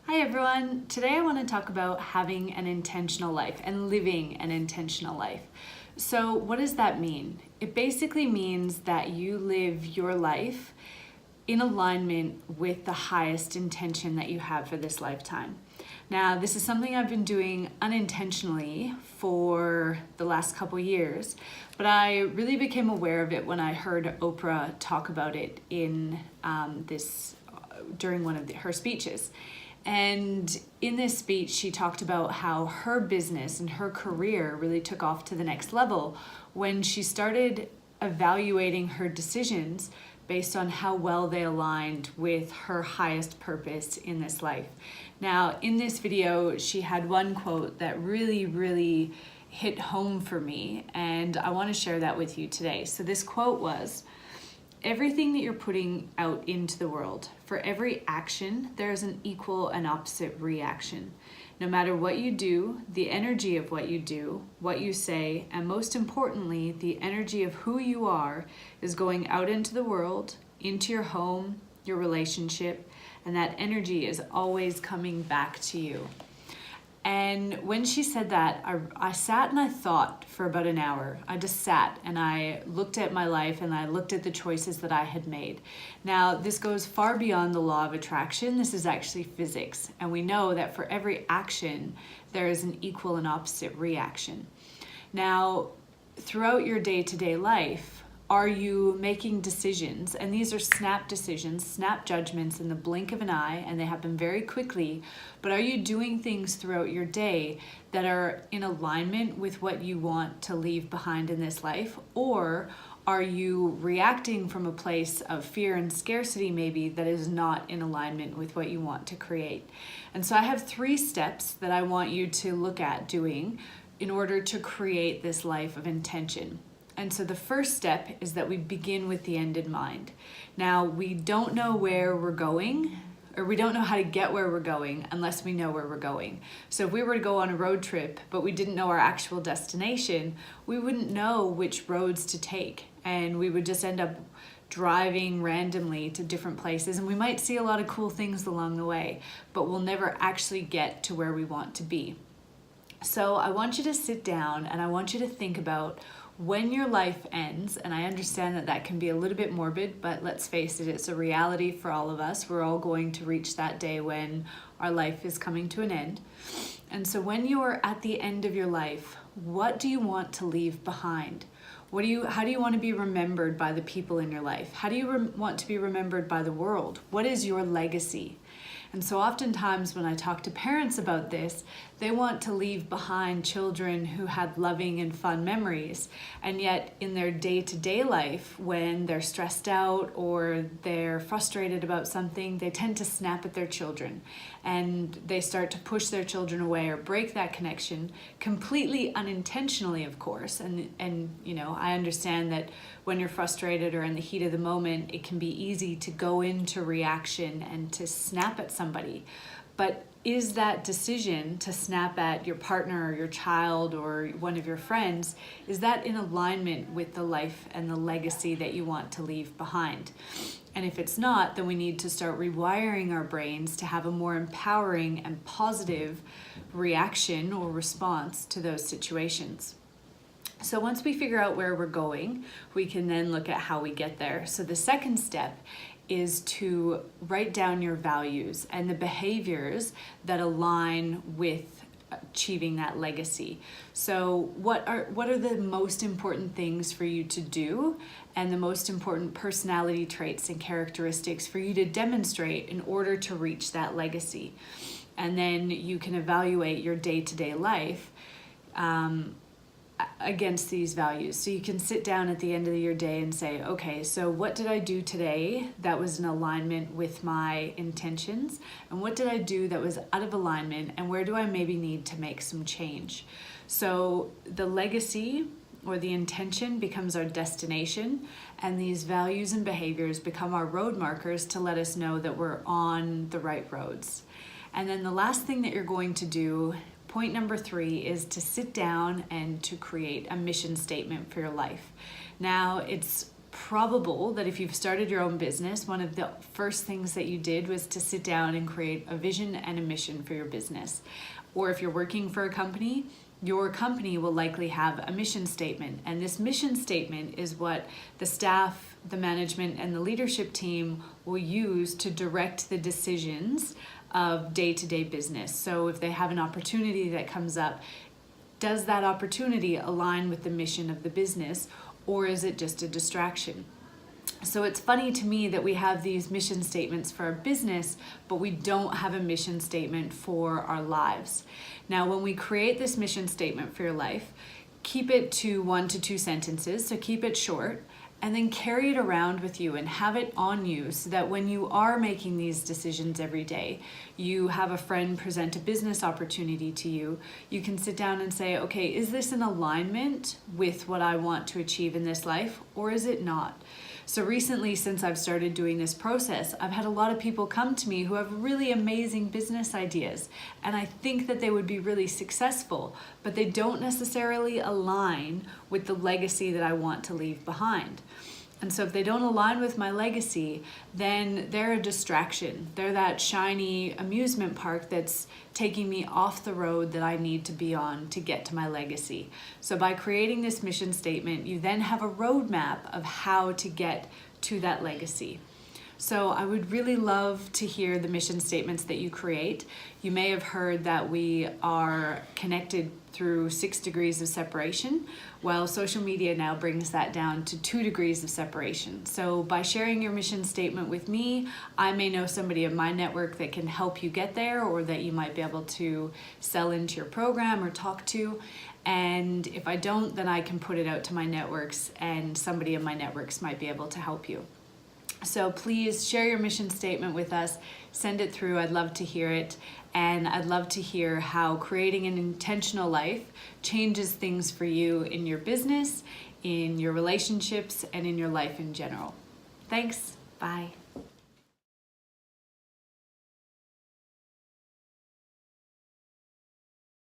Hi everyone, today I want to talk about having an intentional life and living an intentional life. So what does that mean? It basically means that you live your life in alignment with the highest intention that you have for this lifetime. Now, this is something I've been doing unintentionally for the last couple years, but I really became aware of it when I heard Oprah talk about it in during one of her speeches. And in this speech, she talked about how her business and her career really took off to the next level when she started evaluating her decisions based on how well they aligned with her highest purpose in this life. Now, in this video, she had one quote that really hit home for me, and I want to share that with you today. So this quote was, "Everything that you're putting out into the world, for every action, there is an equal and opposite reaction. No matter what you do, the energy of what you do, what you say, and most importantly, the energy of who you are is going out into the world, into your home, your relationship, and that energy is always coming back to you." And when she said that, I sat and I thought for about an hour. I just sat and I looked at my life and I looked at the choices that I had made. Now, this goes far beyond the law of attraction. This is actually physics. And we know that for every action, there is an equal and opposite reaction. Now, throughout your day-to-day life, are you making decisions? And these are snap decisions, snap judgments in the blink of an eye, and they happen very quickly. But are you doing things throughout your day that are in alignment with what you want to leave behind in this life? Or are you reacting from a place of fear and scarcity maybe that is not in alignment with what you want to create? And so I have 3 steps that I want you to look at doing in order to create this life of intention. And so the first step is that we begin with the end in mind. Now, we don't know where we're going, or we don't know how to get where we're going unless we know where we're going. So if we were to go on a road trip, but we didn't know our actual destination, we wouldn't know which roads to take. And we would just end up driving randomly to different places. And we might see a lot of cool things along the way, but we'll never actually get to where we want to be. So I want you to sit down and I want you to think about when your life ends, and I understand that that can be a little bit morbid, but let's face it, it's a reality for all of us. We're all going to reach that day when our life is coming to an end. And so when you're at the end of your life, what do you want to leave behind? How do you want to be remembered by the people in your life? How do you want to be remembered by the world? What is your legacy? And so oftentimes when I talk to parents about this, they want to leave behind children who had loving and fun memories. And yet in their day-to-day life, when they're stressed out or they're frustrated about something, they tend to snap at their children. And they start to push their children away or break that connection completely unintentionally, of course. And you know, I understand that when you're frustrated or in the heat of the moment, it can be easy to go into reaction and to snap at somebody. But is that decision to snap at your partner or your child or one of your friends, is that in alignment with the life and the legacy that you want to leave behind? And if it's not, then we need to start rewiring our brains to have a more empowering and positive reaction or response to those situations. So once we figure out where we're going, we can then look at how we get there. So the second step is to write down your values and the behaviors that align with achieving that legacy. So what are the most important things for you to do and the most important personality traits and characteristics for you to demonstrate in order to reach that legacy? And then you can evaluate your day-to-day life against these values. So you can sit down at the end of your day and say, okay, so what did I do today that was in alignment with my intentions? And what did I do that was out of alignment? And where do I maybe need to make some change? So the legacy or the intention becomes our destination, and these values and behaviors become our road markers to let us know that we're on the right roads. And then the last thing that you're going to do, point number 3, is to sit down and to create a mission statement for your life. Now, it's probable that if you've started your own business, one of the first things that you did was to sit down and create a vision and a mission for your business. Or if you're working for a company, your company will likely have a mission statement. And this mission statement is what the staff, the management, and the leadership team will use to direct the decisions of day-to-day business. So if they have an opportunity that comes up, does that opportunity align with the mission of the business, or is it just a distraction? So it's funny to me that we have these mission statements for our business, but we don't have a mission statement for our lives. Now, when we create this mission statement for your life, keep it to 1 to 2 sentences, so keep it short, and then carry it around with you and have it on you so that when you are making these decisions every day, you have a friend present a business opportunity to you, you can sit down and say, okay, is this in alignment with what I want to achieve in this life, or is it not? So recently, since I've started doing this process, I've had a lot of people come to me who have really amazing business ideas, and I think that they would be really successful, but they don't necessarily align with the legacy that I want to leave behind. And so if they don't align with my legacy, then they're a distraction. They're that shiny amusement park that's taking me off the road that I need to be on to get to my legacy. So by creating this mission statement, you then have a roadmap of how to get to that legacy. So I would really love to hear the mission statements that you create. You may have heard that we are connected through 6 degrees of separation. Well, social media now brings that down to 2 degrees of separation. So by sharing your mission statement with me, I may know somebody in my network that can help you get there, or that you might be able to sell into your program or talk to. And if I don't, then I can put it out to my networks, and somebody in my networks might be able to help you. So please share your mission statement with us, send it through, I'd love to hear it, and I'd love to hear how creating an intentional life changes things for you in your business, in your relationships, and in your life in general. Thanks, bye.